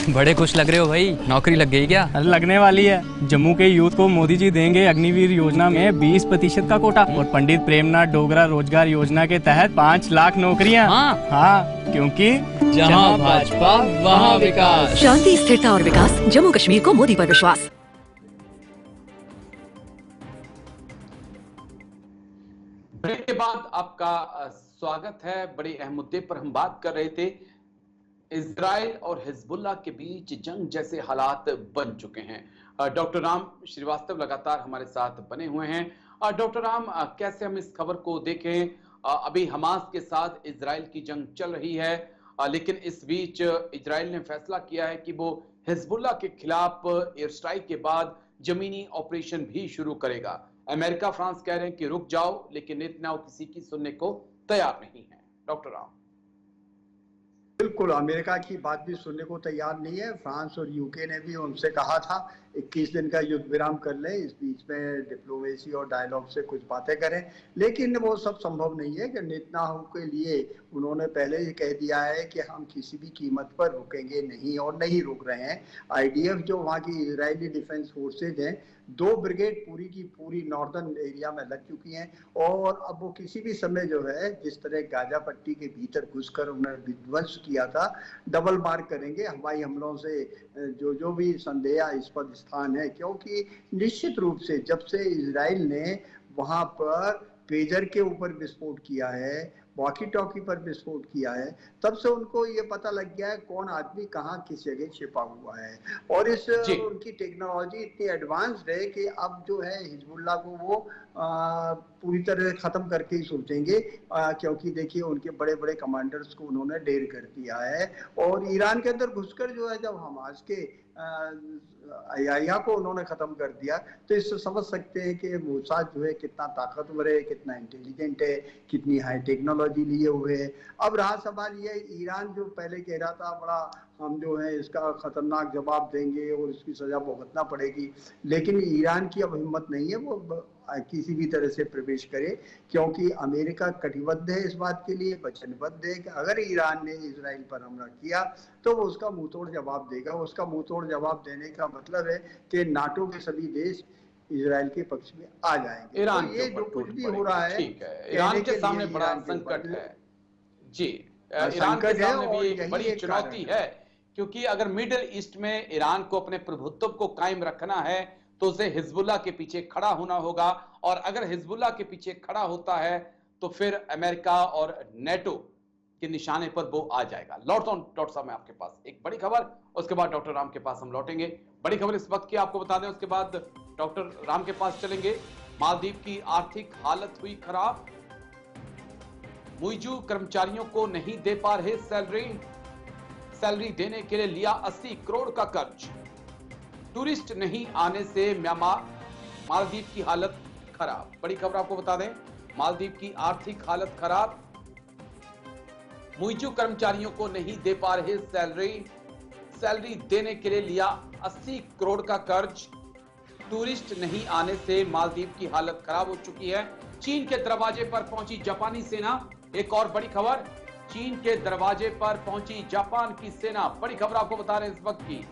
बड़े खुश लग रहे हो भाई, नौकरी लग गई क्या? अरे लगने वाली है। जम्मू के यूथ को मोदी जी देंगे अग्निवीर योजना में 20% का कोटा और पंडित प्रेमनाथ डोगरा रोजगार योजना के तहत 5 लाख नौकरियां। हाँ, क्योंकि जहाँ भाजपा वहाँ विकास। शांति, स्थिरता और विकास, जम्मू कश्मीर को मोदी पर विश्वास। ब्रेक के बाद आपका स्वागत है। बड़े अहम मुद्दे पर हम बात कर रहे थे। इजराइल और हिजबुल्लाह के बीच जंग जैसे हालात बन चुके हैं। डॉक्टर राम श्रीवास्तव लगातार हमारे साथ बने हुए हैं। डॉक्टर राम, कैसे हम इस खबर को देखें? अभी हमास के साथ इजराइल की जंग चल रही है, लेकिन इस बीच इजराइल ने फैसला किया है कि वो हिजबुल्लाह के खिलाफ एयर स्ट्राइक के बाद जमीनी ऑपरेशन भी शुरू करेगा। अमेरिका, फ्रांस कह रहे हैं कि रुक जाओ, लेकिन नेतन्याहू किसी की सुनने को तैयार नहीं है। डॉक्टर राम। बिल्कुल, अमेरिका की बात भी सुनने को तैयार नहीं है। फ्रांस और यूके ने भी उनसे कहा था 21 दिन का युद्ध विराम कर ले, इस बीच में डिप्लोमेसी और डायलॉग से कुछ बातें करें, लेकिन वो सब संभव नहीं है कि नेतन्याहू के लिए उन्होंने पहले ही कह दिया है कि हम किसी भी कीमत पर रुकेंगे नहीं और नहीं रुक रहे हैं। आईडीएफ जो वहाँ की इजरायली डिफेंस फोर्सेज हैं, 2 ब्रिगेड पूरी की पूरी नॉर्दर्न एरिया में लग चुकी हैं और अब वो किसी भी समय जो है, जिस तरह गाजा पट्टी के भीतर घुसकर उन्होंने विध्वंस किया था, डबल मार करेंगे। हवाई हमलों से जो भी संदेहास्पद स्थान है, क्योंकि निश्चित रूप से जब से इजराइल ने वहां पर पेजर के ऊपर विस्फोट किया है, वॉकी टॉकी पर विस्फोट किया है, तब से उनको ये पता लग गया है कौन आदमी कहाँ किस जगह छिपा हुआ है। और इस उनकी टेक्नोलॉजी इतनी एडवांस्ड है कि अब जो है हिजबुल्लाह को वो पूरी तरह खत्म करके ही सोचेंगे, क्योंकि देखिए उनके बड़े बड़े कमांडर्स को उन्होंने ढेर कर दिया है। और ईरान के अंदर घुसकर जो है, जब हमास के आईआईया को उन्होंने खत्म कर दिया, तो इससे समझ सकते हैं कि मोसाद जो है कितना ताकतवर है, कितना इंटेलिजेंट है, कितनी हाई टेक्नोलॉजी लिए हुए है। अब रहा सवाल ये, ईरान जो पहले कह रहा था बड़ा हम जो है इसका खतरनाक जवाब देंगे और इसकी सजा भुगतना पड़ेगी, लेकिन ईरान की अब हिम्मत नहीं है वो किसी भी तरह से प्रवेश करे, क्योंकि अमेरिका कटिबद्ध है इस बात के लिए, वचनबद्ध है कि अगर ईरान ने इजराइल पर हमला किया तो वो उसका मुंहतोड़ जवाब देगा। उसका मुंहतोड़ जवाब देने का मतलब है कि नाटो के सभी देश इजराइल के पक्ष में आ जाएंगे। ईरान तो ये जो कुछ भी हो रहा है, ठीक है, ईरान के सामने बड़ा संकट है। जी, ईरान के सामने भी एक बड़ी चुनौती है, क्योंकि अगर मिडिल ईस्ट में ईरान को अपने प्रभुत्व को कायम रखना है तो उसे हिजबुल्लाह के पीछे खड़ा होना होगा, और अगर हिजबुल्लाह के पीछे खड़ा होता है तो फिर अमेरिका और नेटो के निशाने पर वो आ जाएगा। लौटता हूं डॉक्टर साहब मैं आपके पास, एक बड़ी खबर, उसके बाद डॉक्टर राम के पास हम लौटेंगे। बड़ी खबर इस वक्त की आपको बता दें, उसके बाद डॉक्टर राम के पास चलेंगे। मालदीव की आर्थिक हालत हुई खराब, मुइजू कर्मचारियों को नहीं दे पा रहे सैलरी देने के लिए लिया 80 करोड़ का कर्ज। टूरिस्ट नहीं आने से म्यांमार, मालदीव की हालत खराब। बड़ी खबर आपको बता दें, मालदीव की आर्थिक हालत खराब, मुइजू कर्मचारियों को नहीं दे पा रहे सैलरी देने के लिए लिया 80 करोड़ का कर्ज। टूरिस्ट नहीं आने से मालदीव की हालत खराब हो चुकी है। चीन के दरवाजे पर पहुंची जापानी सेना। एक और बड़ी खबर, चीन के दरवाजे पर पहुंची जापान की सेना। बड़ी खबर आपको बता रहे हैं इस वक्त की,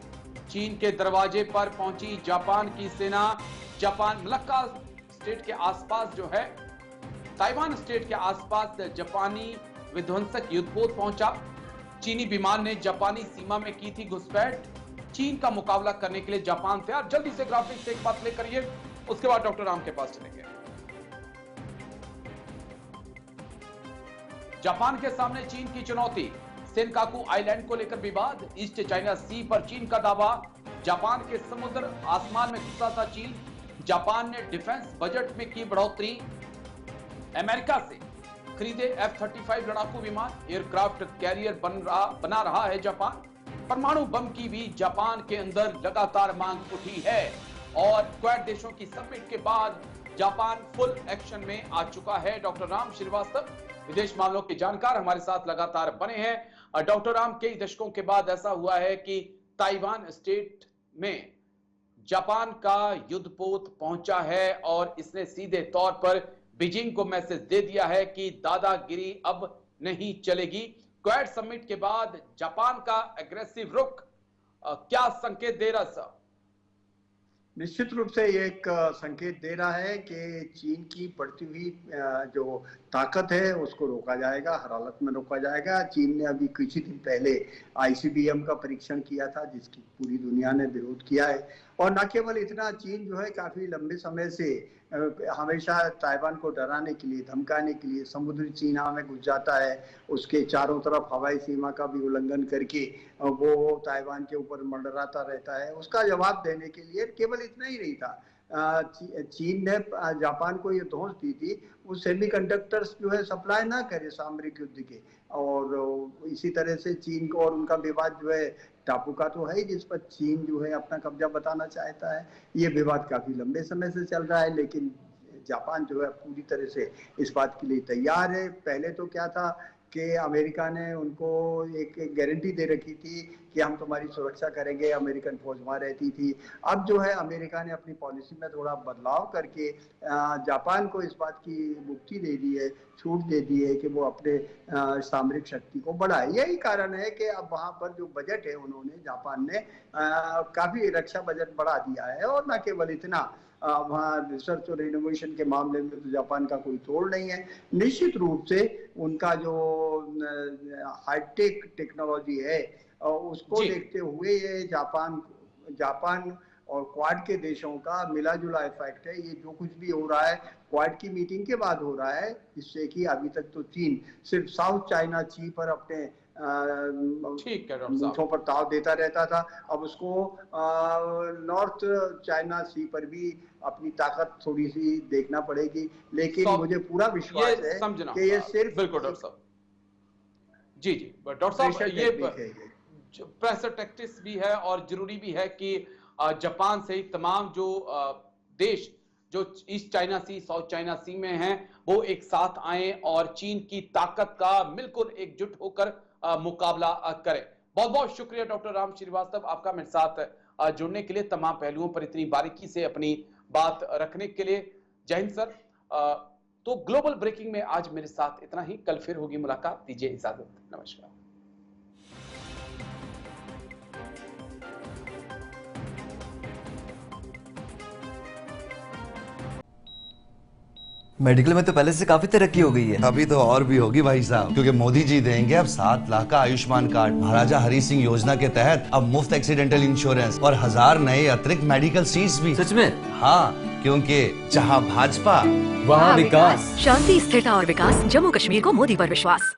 चीन के दरवाजे पर पहुंची जापान की सेना। जापान मलक्का स्टेट के आसपास जो है, ताइवान स्टेट के आसपास जापानी विध्वंसक युद्धपोत पहुंचा। चीनी विमान ने जापानी सीमा में की थी घुसपैठ। चीन का मुकाबला करने के लिए जापान तैयार। जल्दी से ग्राफिक्स से एक बात प्ले करिए, उसके बाद डॉक्टर राम के पास चलेंगे। जापान के सामने चीन की चुनौती, सेनकाकू आइलैंड को लेकर विवाद, ईस्ट चाइना सी पर चीन का दावा। जापान के समुद्र आसमान में घुसा था चीन। जापान ने डिफेंस बजट में की बढ़ोतरी। अमेरिका से खरीदे F-35 लड़ाकू विमान, एयरक्राफ्ट कैरियर बना रहा है जापान। परमाणु बम की भी जापान के अंदर लगातार मांग उठी है, और क्वाड देशों की समिट के बाद जापान फुल एक्शन में आ चुका है। डॉक्टर राम श्रीवास्तव, विदेश मामलों के जानकार, हमारे साथ लगातार बने हैं। डॉक्टर राम, कई दशकों के बाद ऐसा हुआ है कि ताइवान स्टेट में जापान का युद्धपोत पहुंचा है, और इसने सीधे तौर पर बीजिंग को मैसेज दे दिया है कि दादागिरी अब नहीं चलेगी। क्वाड समिट के बाद जापान का एग्रेसिव रुख क्या संकेत दे रहा सर? निश्चित रूप से ये एक संकेत दे रहा है कि चीन की बढ़ती हुई जो ताकत है उसको रोका जाएगा, हर हालत में रोका जाएगा। चीन ने अभी कुछ ही दिन पहले आईसीबीएम का परीक्षण किया था, जिसकी पूरी दुनिया ने विरोध किया है। और न केवल इतना, चीन जो है काफी लंबे समय से हमेशा ताइवान को डराने के लिए, धमकाने के लिए समुद्री सीमा में घुस जाता है, उसके चारों तरफ हवाई सीमा का भी उल्लंघन करके वो ताइवान के ऊपर मंडराता रहता है। उसका जवाब देने के लिए केवल इतना ही नहीं था, चीन ने जापान को ये धौंस दी थी वो सेमीकंडक्टर्स जो है सप्लाई ना करे सामरिक युद्ध के। और इसी तरह से चीन को और उनका विवाद जो है टापू का तो है ही, जिस पर चीन जो है अपना कब्जा बताना चाहता है। ये विवाद काफी लंबे समय से चल रहा है, लेकिन जापान जो है पूरी तरह से इस बात के लिए तैयार है। पहले तो क्या था कि अमेरिका ने उनको एक गारंटी दे रखी थी कि हम तुम्हारी सुरक्षा करेंगे, अमेरिकन फौज वहाँ रहती थी। अब जो है अमेरिका ने अपनी पॉलिसी में थोड़ा बदलाव करके जापान को इस बात की मुक्ति दे दी है, छूट दे दी है कि वो अपने सामरिक शक्ति को बढ़ाए। यही कारण है कि अब वहाँ पर जो बजट है उन्होंने, जापान ने काफी रक्षा बजट बढ़ा दिया है। और न केवल इतना, वहाँ रिसर्च और इनोवेशन के मामले में तो जापान का कोई तोड़ नहीं है। निश्चित रूप से उनका जो हाईटेक टेक्नोलॉजी है उसको देखते हुए ये जापान और क्वाड के देशों का मिला जुला इफेक्ट है। ये जो कुछ भी हो रहा है क्वाड की मीटिंग के बाद हो रहा है, जिससे कि अभी तक तो चीन सिर्फ साउथ चाइना सी पर अपने मुद्दों पर ताव देता रहता था। अब उसको नॉर्थ चाइना सी पर भी अपनी ताकत थोड़ी सी देखना पड़ेगी। लेकिन मुझे पूरा विश्वास है कि ये सिर्फ, बिल्कुल डॉक्टर साहब, जी डॉक्टर साहब, ये प्रेशर टैक्टिक्स भी है और जरूरी भी है कि जापान से तमाम जो देश जो ईस्ट चाइना सी, साउथ चाइना सी में हैं, वो एक साथ आए और चीन की ताकत का बिल्कुल एकजुट होकर मुकाबला करें। बहुत बहुत शुक्रिया डॉक्टर राम श्रीवास्तव, आपका मेरे साथ जुड़ने के लिए, तमाम पहलुओं पर इतनी बारीकी से अपनी बात रखने के लिए। जय हिंद सर। तो ग्लोबल ब्रेकिंग में आज मेरे साथ इतना ही, कल फिर होगी मुलाकात, दीजिए इजाजत, नमस्कार। मेडिकल में तो पहले से काफी तरक्की हो गई है। अभी तो और भी होगी भाई साहब, क्योंकि मोदी जी देंगे अब 7 लाख का आयुष्मान कार्ड। महाराजा हरि सिंह योजना के तहत अब मुफ्त एक्सीडेंटल इंश्योरेंस और 1000 नए अतिरिक्त मेडिकल सीट्स भी। सच में? हाँ, क्योंकि जहाँ भाजपा वहाँ विकास। शांति, स्थिरता और विकास, जम्मू कश्मीर को मोदी पर विश्वास।